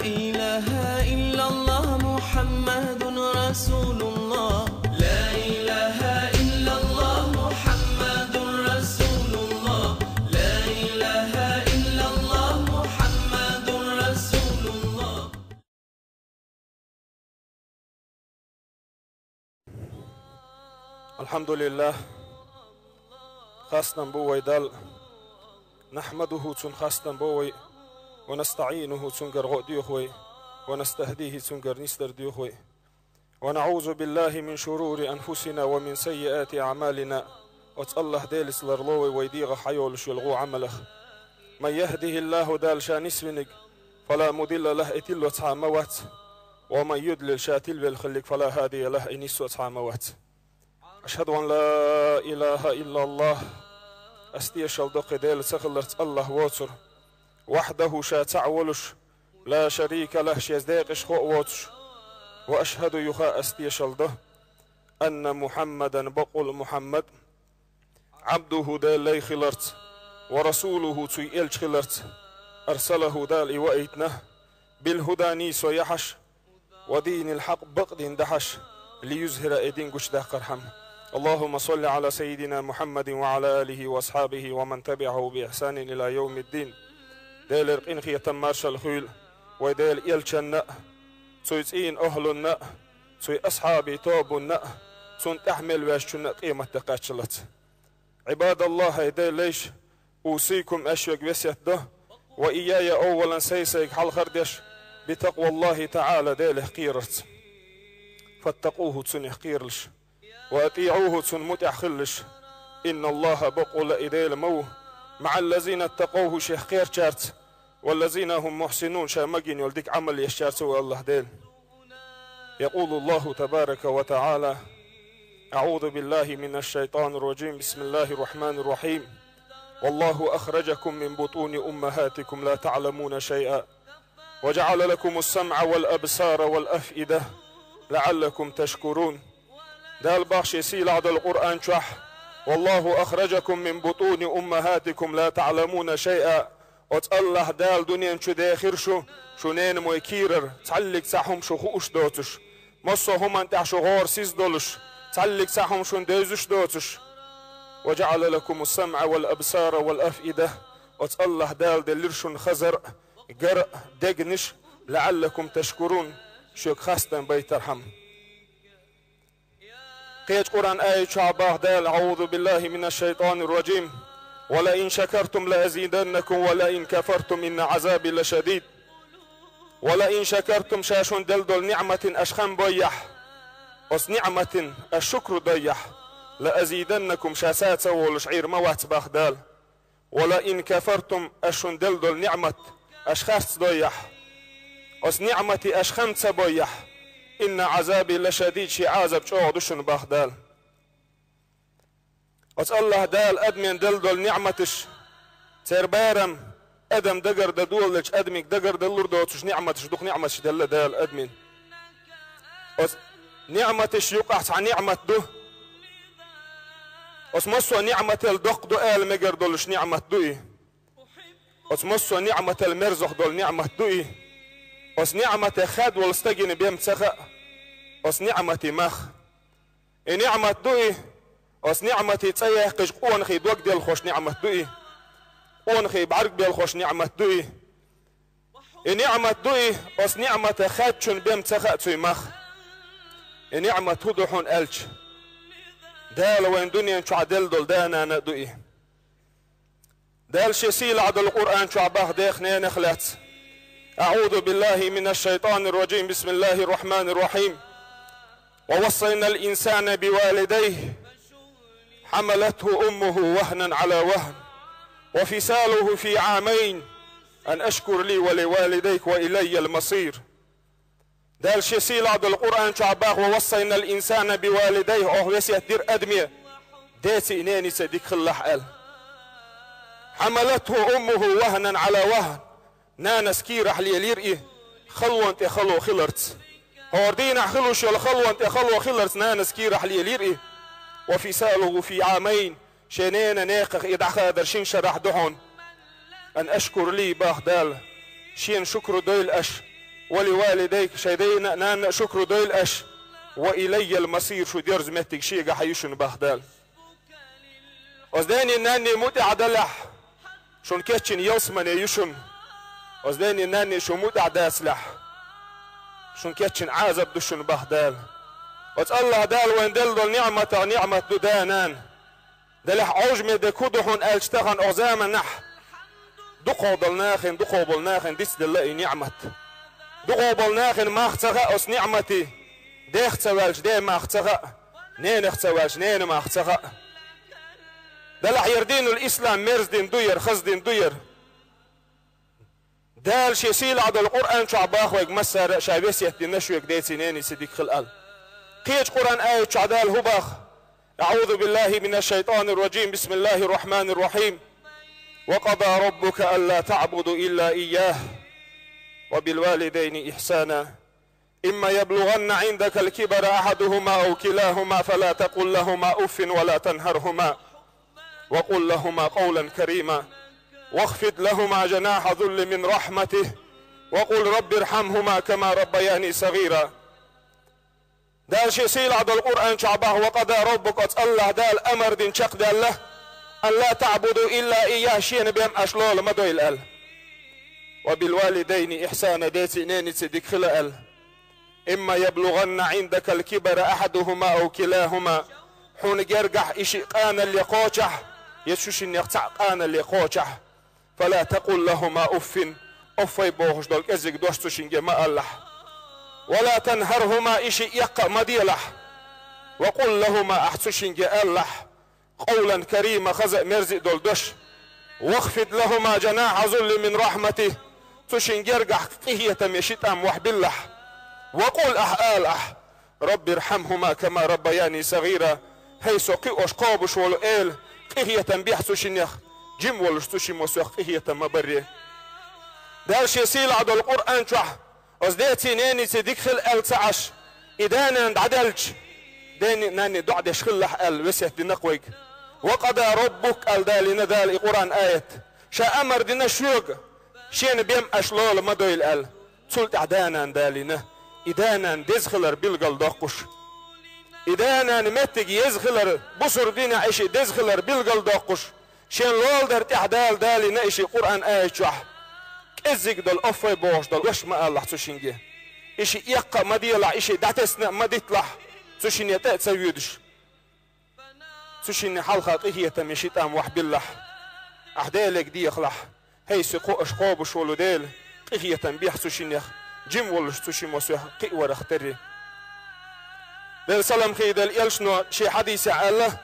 إله إلا الله محمد رسول الله. لا إله إلا الله محمد رسول الله. لا إله إلا الله محمد رسول الله. الحمد لله خاصنا بوي دال نحمده تون خاصنا بوي ونستعينه تنقر غوديوخوي ونستهديه تنقر نستر ديوخوي ونعوذ بالله من شرور أنفسنا ومن سيئات أعمالنا وتالله ديلس لرلوي ويديغ حيول شلغو عمله من يهده الله دال شانسفنك فلا مضل له اتلو تعاموات ومن يدلل شاتل بالخلق فلا هادي له انيسو تعاموات. أشهد أن لا إله إلا الله أستيشل دق ديل سخلرت الله واتر وحده شاتعولش لا شريك له شيزديقش خو واتش. وأشهد يخا أستيشل ده أن محمدا بقول محمد عبده دال لي خلرت ورسوله تيئلش خلرت أرسله دال إوائتنا بالهدى نيس ويحش ودين الحق بقدين دحش ليزهر إدين قش ده قرحم. اللهم صل على سيدنا محمد وعلى آله وأصحابه ومن تبعه بإحسان إلى يوم الدين. ديل رقين خي تمارش الخيل وديل إلشنا تيزين أهلنا تي أصحابي توبنا تون تحمل واشتنا قيمة تقاتشلت. عباد الله ديل ليش أوصيكم أشيك بسيط ده وإياي أولا سيسيك حال خردش بتقوى الله تعالى ديل حقيرت فاتقوه تون حقيرلش وأطيعوه تون متحخلش. إن الله بقول إديل مو مع الذين اتقوه شيخ خير شارت والذين هم محسنون شامجين يولدك عمل يشارت الله ديل. يقول الله تبارك وتعالى أعوذ بالله من الشيطان الرجيم بسم الله الرحمن الرحيم والله أخرجكم من بطون أمهاتكم لا تعلمون شيئا وجعل لكم السمع والأبصار والأفئدة لعلكم تشكرون. دال باخش يسيل عد القرآن شح والله أخرجكم من بطون أمهاتكم لا تعلمون شيئا وتالله دال دنيا شو داخر شو نين مويكيرر تعلق ساحهم شو خوش دوتش مصو هم انتع شو غور سيز دولش تعلق ساحهم شو ندوزش دوتش. وجعل لكم السمع والأبصار والأفئدة وتالله دال دلرشن خزر قرأ دقنش لعلكم تشكرون شوك خاستن بيترحم. قيت قرآن آية شعباه دال أعوذ بالله من الشيطان الرجيم ولئن شكرتم لأزيدنكم ولئن كفرتم إن عذابي لشديد. ولئن شكرتم شاشون دلدل نعمة أشخم بيح وس نعمة الشكر ضيح لأزيدنكم شاسات سوول شعير موات باخ دال. ولئن كفرتم أشون دلدل نعمة أشخاص ضيح وس نعمة أشخم تبيح إن عذابي لشديد شي عذاب شوعدشن باخ دال. الله دال أدمين دلدل نعمتش تربارم أدم دقر دولش أدمك دقر دلور دوتش نعمتش دوك نعمتش دال أدمين نعمتش يقعت عن نعمة دو اسمسوا نعمة الدق دو آل مقر دولش نعمة دوي اسمسوا نعمة المرزق دول نعمة دوي اس نعمة خاد والستجن بيم تسخأ اس نعمة مخ نعمة دوي اس نعمة تسيح قش قوان خي دوك ديال خوش نعمة دوي قوان خي بعرق ديال خوش نعمة دوي نعمة دوي اس نعمة خاد شن بيم تسخأ تسوي مخ نعمة هدوحون ألش دال وين دنيا شو عدل دول دانا ندوي دال شسيل عد القرآن شو عباه ديخنا نخلات. أعوذ بالله من الشيطان الرجيم بسم الله الرحمن الرحيم ووصينا الإنسان بوالديه حملته أمه وهنا على وهن وفصاله في عامين أن أشكر لي ولوالديك وإلي المصير. دال شسيل عد القرآن شعباه ووصينا الإنسان بوالديه أهوسي دير أدمية ديتي إناني سديك خلاح قال حملته أمه وهنا على وهن نانس كي راح لي ليرئي خلو انت خلو خلرت هوردينا خلوش الخلو انت خلو خلرت نانس كي راح لي ليرئي وفصاله في عامين شنين ناقخ إدع خادر شين شرح دهون أن أشكر لي باخ دال شين شكر دويل أش ولوالديك شيدين نان شكر دويل أش وإلي المصير شو ديرز متك شيء حيوشن بخدال أزداني ناني متعدلح شون كتشن يوسمن يوشن أزداني ناني شو متعداسلح شون كتشن عازب دشن بخدال الله دال وين دل نعمة دودانان دلح عجمة دكودحون ألشتغن أغزاما نح دقو بالناخن ديس دلائي نعمة دقو بالناخن ما اختغى أس نعمتي دي اختوالش دي ما اختغى نين اختوالش نين ما اختغى دلح يردين الإسلام مرزدين دوير خزدين دوير دال شيسيل عد القرآن شعباخ ويق مسار شايبس يهدين نشويك ديتي نيني سيديك خلقال قيج قرآن آية شعدال هباخ أعوذ بالله من الشيطان الرجيم بسم الله الرحمن الرحيم وقضى ربك ألا تعبدوا إلا إياه وبالوالدين إحسانا إما يبلغن عندك الكبر أحدهما أو كلاهما فلا تقل لهما أف ولا تنهرهما وقل لهما قولا كريما واخفض لهما جناح ذل من رحمته وقل رب ارحمهما كما ربياني صغيرا دال شيسيل عد القرآن شعبه وقضى ربك الله دال أمر دين شق دال له أن لا تعبدوا إلا إياه شين بهم أشلول مدوي الأل وبالوالدين إحسانا ديتي نيني تدك خلال إما يبلغن عندك الكبر أحدهما أو كلاهما حون جرجح إشي قانا اللي قوشح يشوشن يقطع قانا اللي قوشح فلا تقل لهما أفي بوخش دول كزك دوشتوشن جماء الله ولا تنهرهما إشي يقع مديلح وقل لهما أحتوشن جاء الله قولا كريما خزق مرزق دول دوش واخفض لهما جناح ذل من رحمته تشن جرجح قهية مشيتام وحبله وقل أح رب ارحمهما كما ربياني صغيرا هيسو قيوش قابش ولو إيل قهية بيحسو شنيخ جم ولوش تشم وسوخ قهية مبري دالش يسيل عدو القرآن شوح أزديتي ناني تدخل التعش إدانا عدلج داني ناني دعدش خلح وسيح دي نقويك وقضى ربك الدالي ندال القرآن آية شا أمر دينا شوق شين بيم أشلول مدوي الأل تلت عدانا دالينا إدانا دزخلر بلغل داقش إدانا نمتج يزخلر بصر دينا عيشي دزخلر بلغل داقش شين لول در تحدال دالينا إشي قرآن آية شوح كزيك دل أفاي بوش دل وش ما الله تشينجي إشي يقا مديلع إشي دعتسنا مديتلح تشين يتأت سويدش تشين حلقة هي تمشيت أم وحبلح أحدالك دي يخلح هي سقو أشقاب شولو ديل هي تنبيح تشين يخ جيم ولش تشين وسوح قي ورختري دل سلام خي دل يلشنو شي حديث الله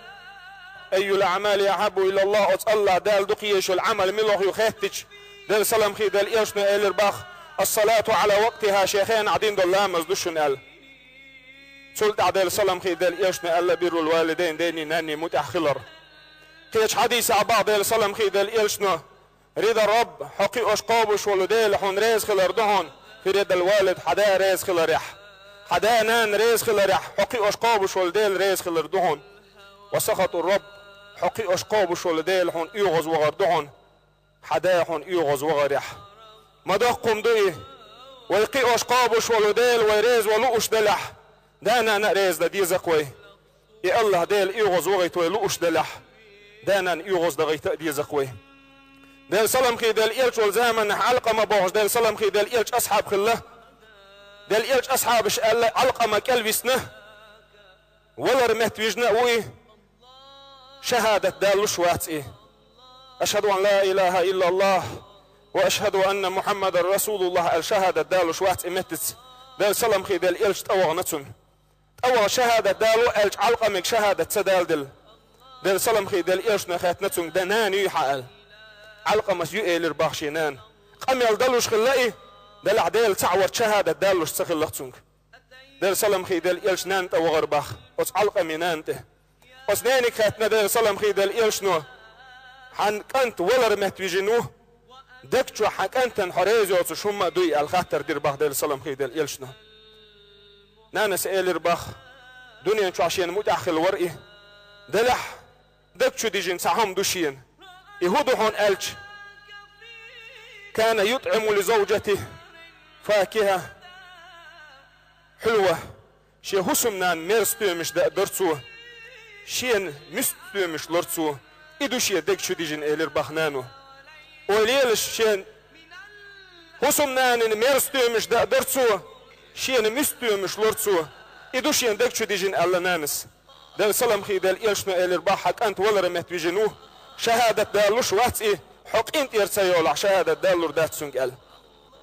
أي الأعمال أحب إلى الله أتصلى دال دقيش العمل ملوخ يخيتج دل سلام خي دل يلشنو إلى الباخ الصلاة على وقتها شيخين عدين دول لامز دشن قال سلت عدل سلام خي دل يشنا ألا بيرو الوالدين ديني ناني متأخلر كيش حديث عبا دل سلام خي دل يشنا ريد الرب حقي أشقابش ولديل حون ريز خلر دهون في ريد الوالد حدا ريز خلر يح حدا نان ريز خلر يح حقي أشقابش ولديل ريز خلر دهون وسخط الرب حقي أشقابش ولديل حون يغز وغر دهون حدا حون يغز وغر يح مدقم دوئي ويقي أشقابش ولديل ويريز ولوش دلح دانا نريز دا دي زقوي يا الله ديل ايغوز وغيت ويلوش دلح دانا ايغوز دا غيت دي زقوي ديل سلام خي ديل ايلش والزامن علقه ما بوغش ديل سلام خي ديل ايلش اصحاب خله ديل ايلش اصحاب علقه ما كلبسنه ولا رمت وجنا وي شهاده دال شوات ايه اشهد ان لا اله الا الله واشهد ان محمد رسول الله الشهاده دال شوات امتت ديل سلام خي ديل ايلش توغنتن أول شهادة دالو ألج علقمك شهادة سدال دل سلام خي دل إيش نخات نتسون دنان يحال علقمس يؤيل الباخشينان قميل دلوش خلائي دل عديل تعور شهادة دالوش سخلقتسون دل سلام خي دل إيش نانت أو غرباخ أس علقمي نانته أس نانك خاتنا دل سلام خي دل إيش نو حن كنت ولا رمت بيجنوه دكتشو حن كنت حريزي وتشوما دوي الخاطر دير باخ دل سلام خي دل إيش نو نانا سئل رباخ دنيا شو عشان متأخر ورقي دلح دكتشو ديجن ساهم دوشين يهودو هون ألج كان يطعم لزوجته فاكهة حلوة شي هسمنان ميرستومش دا درتسو شين مستومش لرتسو إدو شي دك شو ديجن إلير بخنانو وليلش شين هسمنان ميرستومش دا درتسو شين مستومش لرتسو إدو شين دك شو ديجن ألا نانس دل سلام خي دل إلشنو إلير بخك أنت ولا رمت بجنوه شهادة دالوش واتي حق انت يرسيولع شهادة دالور دات سنقل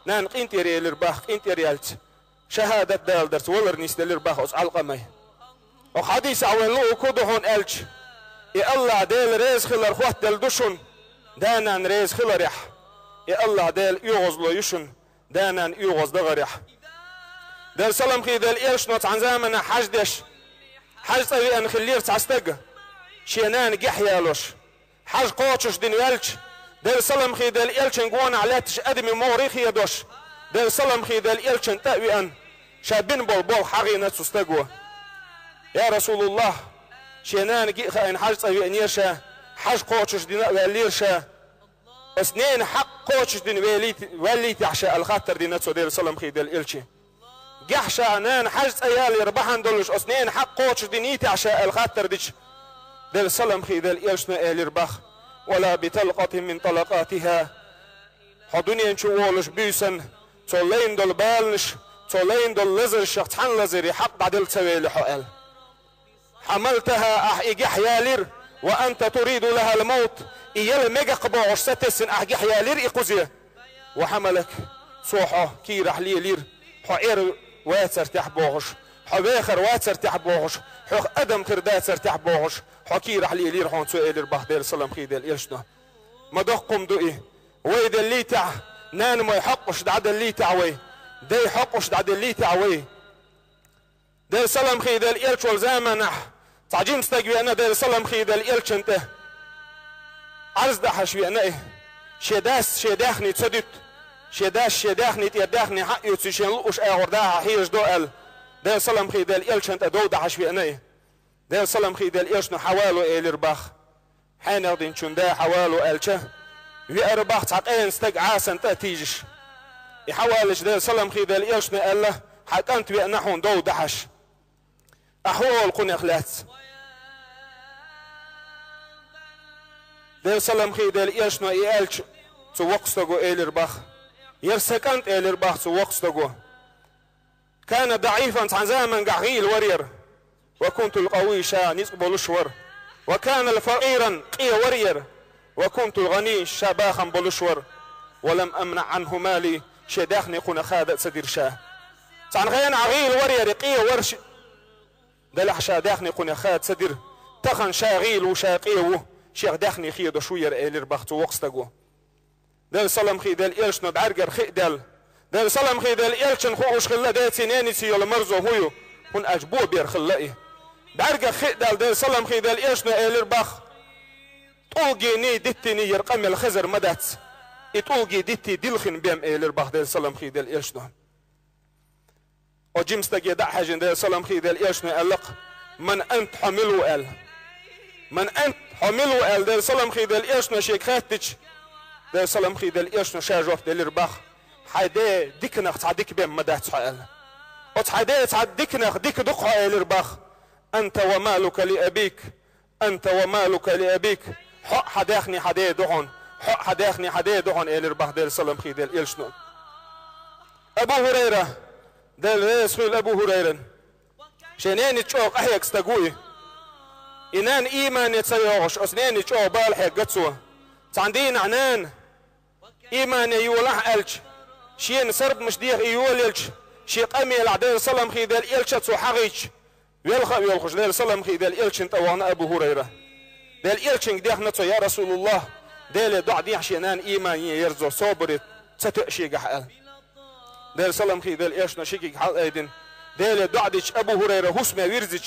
نان انت يري الرباخ انت يريالت شهادة دال درس ولر نيس دل الرباخ اس علقمي وحديث عوين لو كودهون الج يا الله ديل ريز خلر خوات دل دشن دانان ريز خلر يح يا الله ديل يغز لو يشن دانان يغز دغريح دل سلام خي دل ايش نوت عن زمن حجدش حج طوي ان خلير تعستق شينان جحيالوش حج قوتش دنيالش دل سلام خي دل إلشن قوانا علاتش أدمي موريخي يدوش دل سلام خي دل إلشن تأوي أن شابين بول حغينا تستقوى يا رسول الله شينان جيخا إن حاج طوي أن يرشا حاج قوتش دينا واليرشا اثنين حق قوتش دين واليتي عشاء الخاطر دينا تسو دل سلام خي دل إلشي جحشا نان حاج أيال يربحان دولش اثنين حق قوتش دينيتي عشاء الخاطر ديش دل سلام خي دل إلشنا إلي رباخ ولا بطلقة من طلقاتها حدوني نشوولش بيسن تولين دول بالنش تولين دول لزر شخص حن لزري حق عدل سويل حقل حملتها احيجي حيالير وانت تريد لها الموت ايال ميجا قباعش ستسن احيجي حيالير ايقوزيه وحملك صوحه كي رح ليلير حقير واتر تحبوغش حباخر واتر تحبوغش حق ادم كرداتر تحبوغش حكي رح ليلير حون سؤال البحر دير سلام خي دير إيشنا ما دقم دوئي ويد اللي تع نان ما يحقش دعد اللي تعوي دي يحقش دعد اللي تعوي دير سلام خي دير إيش والزامنح تعجيم استجوي أنا دير سلام خي دير إيش أنت عرض دحش وي أنا إيه شداس شداخني تصدت شداس شداخني تيداخني حق يتشين لقش أغرداها حيش دوال دير سلام خي دير إيش أنت دو دحش وي أنا إيه دير سلام خي دير إيش نحوالو إلى رباخ حين يغدين شون دا حوالو ألشه ويأرباخ تعقين استق عاسن تأتيجش يحوالش دير سلام خي دير إيش نقاله حكانت بأنحون دو دحش أحوال قن إخلات دير سلام خي دير إيش نقالش توقستقو إلى رباخ يرسكنت إلى رباخ توقستقو كان ضعيفا عن زمن قعيل ورير وكنت القوي شا نسقبل الشور وكان الفقيرا قي ورير وكنت الغني شاباخا بلشور ولم امنع عنه مالي شداخني قنا خادت سدير شاه عن غيان عغيل ورير قي ورش دلح شاداخني قنا خاد سدير تخن شاغيل وشاقيه شيخ داخني خيد شوير الير بختو وقستقو دل سلام خي دل إلشنا بعرقر خي دل سلام خي دل إلشن خوش خلا دات سناني سيول مرزو هويو هن أجبو بير خلائي بعرقر خي دل سلام خي دل إلشنا إلير بخ طولقي ني دتني يرقم الخزر مدات طولقي دتي دلخن بيم إلير بخ دل سلام خي دل إلشنا وجمستك يدع حاجن دل سلام خي دل إلشنا ألق من أنت حملو أل من أنت حملو أل دل سلام خي دل إلشنا شيك خاتج دل سلام خي دل إيشنا شاجوف دل رباخ حدا ديكنخ تعديك بين مدات سؤال وتحدا تعديكنخ ديك دقها إلى رباخ أنت ومالك لأبيك أنت ومالك لأبيك حق حداخني حدا دهون حق حداخني حدا دهون إلى رباخ دل سلام خي دل إيشنا أبو هريرة دل رسول أبو هريرة شنين تشوق أحيك استقوي إنان إيمان يتسيوغش أسنين تشوق بالحيك قدسوه تعندين عنان إيمان يولح ألش شين سرب مش ديخ يوللش شي قمي العدين سلام خي دال إلش تسو حغيش يلخش دال سلام خي دال إلش انتوانا أبو هريرة دال إلش ديخ نتو يا رسول الله دال دع ديح شينان إيمان يرزو صبرت ستأشي قحال دال سلام خي دال إلش نشيكي قحال أيدين دال دع ديش أبو هريرة هسمة ويرزج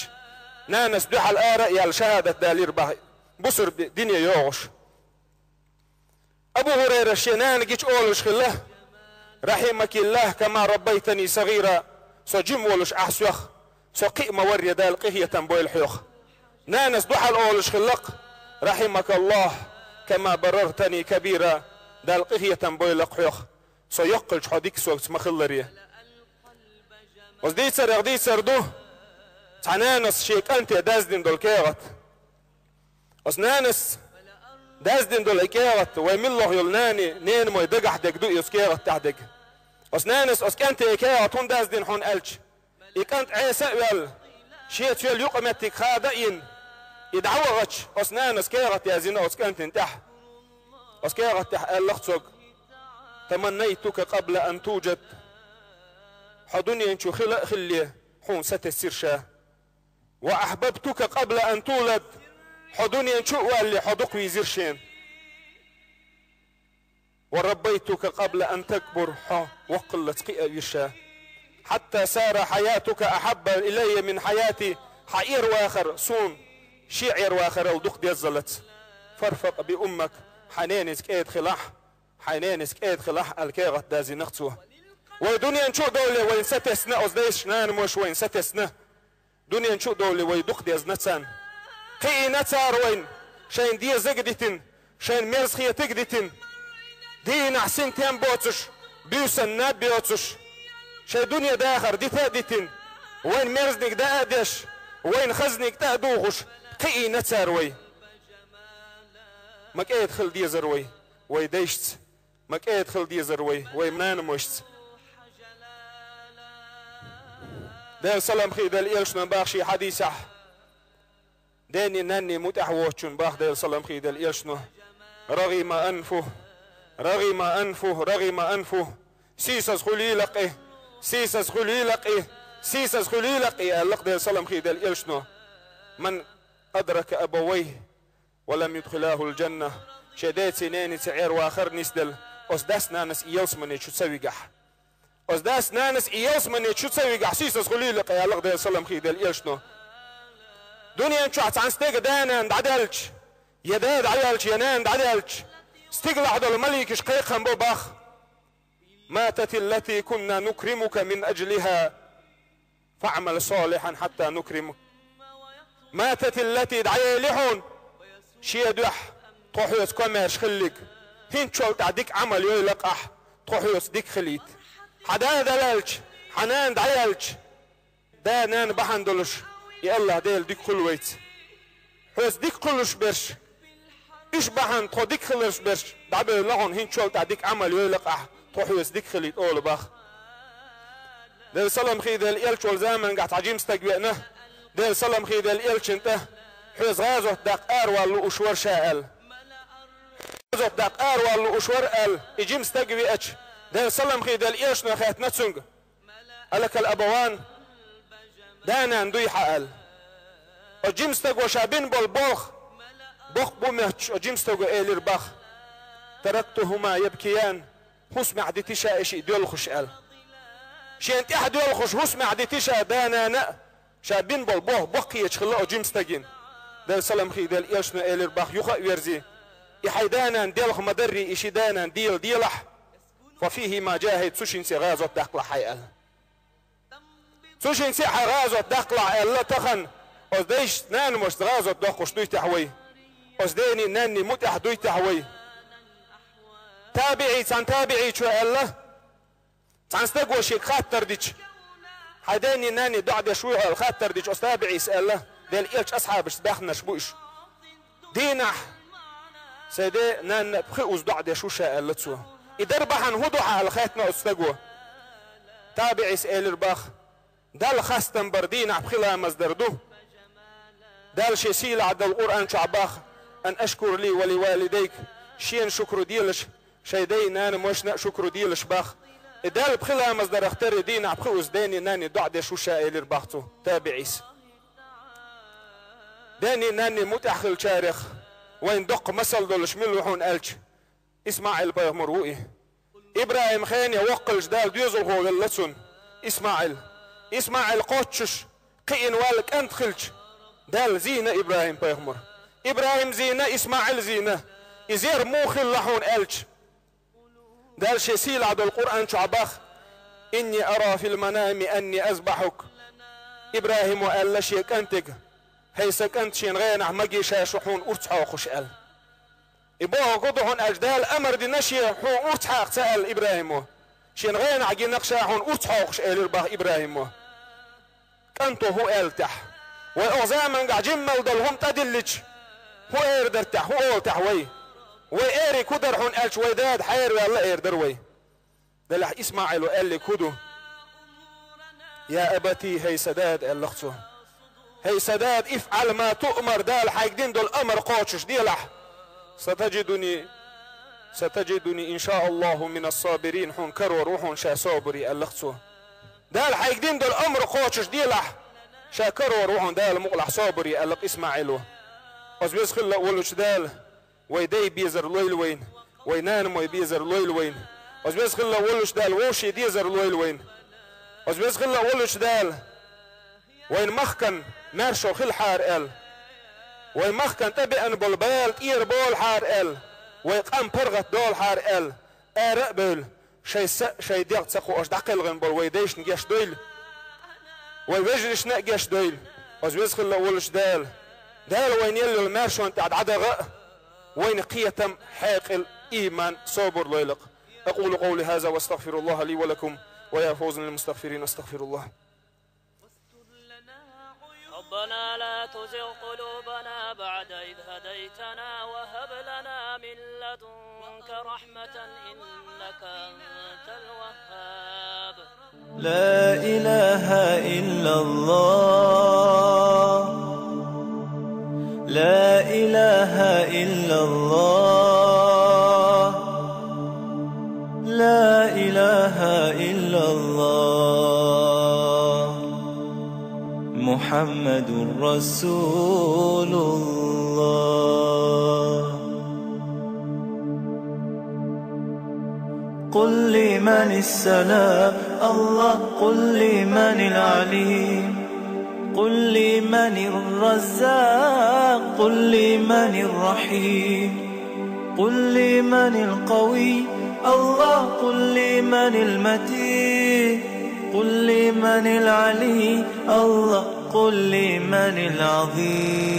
نانس دح الآراء يال شهادة دال يربح بصر دنيا يوغش أبو هريرة شينان جيش أولش خله رحمك الله كما ربيتني صغيرا سو جيم ولش أحسوخ سو قيمة وريا دال قهية تنبوي الحيوخ نانس دوحل أولش خلق رحمك الله كما بررتني كبيرا دال قهية تنبوي الحيوخ سو يقلش حديك سو مخلريا وزديتر يغديتر دو تعنانس شيك أنت دازدين دول كيغت وسنانس دازدين دول كيغت ويملوغ يلناني نين مو يدقح دق دو يسكيغت تحدق وسنانس وسكنت كيغت هون دازدين هون ألش يكنت عيسى ويل شيت ويل يقمتك خادئين يدعوغتش وسنانس كيغت يا زينة وسكنت انتح وسكيغت تح اللغتك تمنيتك قبل أن توجد حدني انشو خلي حون ستسيرشا وأحببتك قبل أن تولد حدني انشو واللي حدق ويزيرشين وربيتك قبل أن تكبر وقلت قيا حتى سار حياتك أحب إلي من حياتي حير واخر صون شعر واخر ودق ديزلت فرفق بأمك حنينك ايد خلاح حنينك ايد خلاح الكيغت دازي نختوه ودنيا نشو دولي وين ستسنا أزديش نان مش وين ستسنا دنيا نشو دولي ويدق ديز نتسان قي نتسار وين شين دي زقدتن شين مرزخية تقدتن دين أحسن تيم بوتش بيوسن ناب بيوتش شي دنيا داخر دي تادتن وين مرزنك دا أدش وين خزنك دا دوغش قي نتسار وي مك ايد خل دي زروي ويديشت مك ايد خل دي زروي ويمنان مشت دين سلام خي دل إلشنا باخشي حديثة ديني ناني متحوشن باخ دل سلام خي دل إلشنا رغم أنفه رغم أنفه رغم أنفه سيسس خلي لقيه سيسس خلي لقيه سيسس خلي لقيه اللق دل سلام خي دل إلشنا من أدرك أبويه ولم يدخلاه الجنة شديت سنين تعير وآخر نسدل أصداسنا نس إيلس مني شو تسوي قح أصداس نانس إيلس مني شو تسوي قح سيسس خلي لقيه اللق دل سلام خي دل إلشنا دنيا انشو عن ستيق دانا دعدلش يداد عيالش ينان دعدلش استقلع دول ملك شقيقا بوباخ ماتت التي كنا نكرمك من أجلها فاعمل صالحا حتى نكرمك ماتت التي دعيالحون شي يدوح تروحيوس كوميرش خليك هين تشول تعديك عمل يلقح تروحيوس ديك خليت حدان دلالش حنان دعيالش دانان بحندلش يالله ديل ديك خلويت حوس ديك خلوش برش إيش بحن تخو ديك خلوش برش دعبه لغن هين تشول تعديك عمل يلقح تروحيوس ديك خليت أول باخ ديل سلام خي ديل إلش والزامن قاعد عجيم استقبئنا ديل سلام خي ديل إلش انته حوس غازو داق آر والو أشور شاءل غازو داق آر والو أشور آل إجيم استقبئتش ديل سلام خي ديل إلش نخيت نتسنج ألك الأبوان دانا ندوي حقل أجيم استقوى شابين بالبوخ بوخ بومهتش أجيم استقوى إيلير باخ تركتهما يبكيان حسم عدتي شائشي دول خشقل شي انت احد دول خش حسم عدتي شا دانا نا شابين بالبوخ بوخ يتشخلو أجيم استقين دل سلام خي دل إيشنا إيلير باخ يخا ويرزي إحي دانا ديلخ مدري إشي دانا ديل ديلح ففيه ما جاهد سوشين سيغازو داقل حيقل سوشين سيحا غازو داقلع إلا تخن أزديش نان مش غازو داقوش دوي تحوي أزديني ناني متح دوي تحوي تابعي تان تابعي شو إلا تان استقوى شيك خاطر ديش حديني ناني دعد شوي الخاطر ديش أستابعي سألا ديل إلش أصحابش داخلنا شبوش دينح سيدي نان بخيوز دعد شو شاء إلا تسوه إدربحن هدوحة الخاتنا أستقوى تابعي سأل الباخ دال خاستن بردينح بخلا مزدردوه دال شيسيل عد القرآن شعباخ أن أشكر لي ولوالديك شين شكر ديلش شيدي نان مشنا شكر ديلش باخ دال بخلا مزدر اختار دينح بخيوز ديني ناني دعد شو شاء إلى الباختو تابعيس داني ناني متأخل شارخ وين دق مسل دول شمل وحون ألش إسماعيل بيغمر وقي إبراهيم خاني وقل جدال ديوزل هو غلتسون إسماعيل قوتشش قين والك أنت خلش دال زينة إبراهيم بيغمر إبراهيم زينة إسماعيل زينة إزير موخل لحون ألش دال شيسيل عدو القرآن شعباخ إني أرى في المنام أني أذبحك إبراهيم وقال لشيك أنتك هيسك أنت شين غينح مجي شاشحون أرتحا وخشقل إبوه قدهن أجدال أمر دي نشي حون أرتحا اقتال إبراهيم شين غينح جي نقشاحون أرتحا وخشقل إرباخ إبراهيم كنتو هو التح وأغزامن قا جمل دلهم تدلج هو إيردر تح هو أولتح وي وإيري كدر حون ألش ويداد حير والله إيردر وي دلح إسماعيل وقال لي كدو يا أبتي هي سداد اللخصو هي سداد افعل ما تؤمر دال حيقدين دول أمر قوتش دي لح ستجدني إن شاء الله من الصابرين حون كرور وحون شا صابري اللخصو دال حيقدين دول أمر قوتش دي لح شا كرور وحون دال مقلح صابري اللق إسماعيلو أزبيز خلا ولوش دال ويدي بيزر لويل وين وينان موي بيزر لويل وين أزبيز خلا ولوش دال ووشي ديزر لويل وين أزبيز خلا ولوش دال وين مخكن مارشو خل حار ال وين مخكن تبي ان بولبال تير بول حار ال ويقام برغت دول حار ال ارقبل شي ديق تسقو اش دقل غن بول ويديش نجيش دويل ويوجرش نجيش دويل أزبيز خلا ولوش دال وين يلو المارشو انت عدغ وين قيتم حاقل ايمان صبر ليلق. اقول قولي هذا واستغفر الله لي ولكم ويا فوز للمستغفرين. استغفر الله. ربنا لا تزغ قلوبنا بعد إذ هديتنا وهب لنا من لدنك رحمة إنك أنت الوهاب. لا إله إلا الله لا إله إلا الله لا إله إلا الله محمد رسول الله. قل لمن السلام الله قل لمن العليم قل لمن الرزاق قل لمن الرحيم قل لمن القوي الله قل لمن المتين قل لمن العلي الله قل لمن العظيم.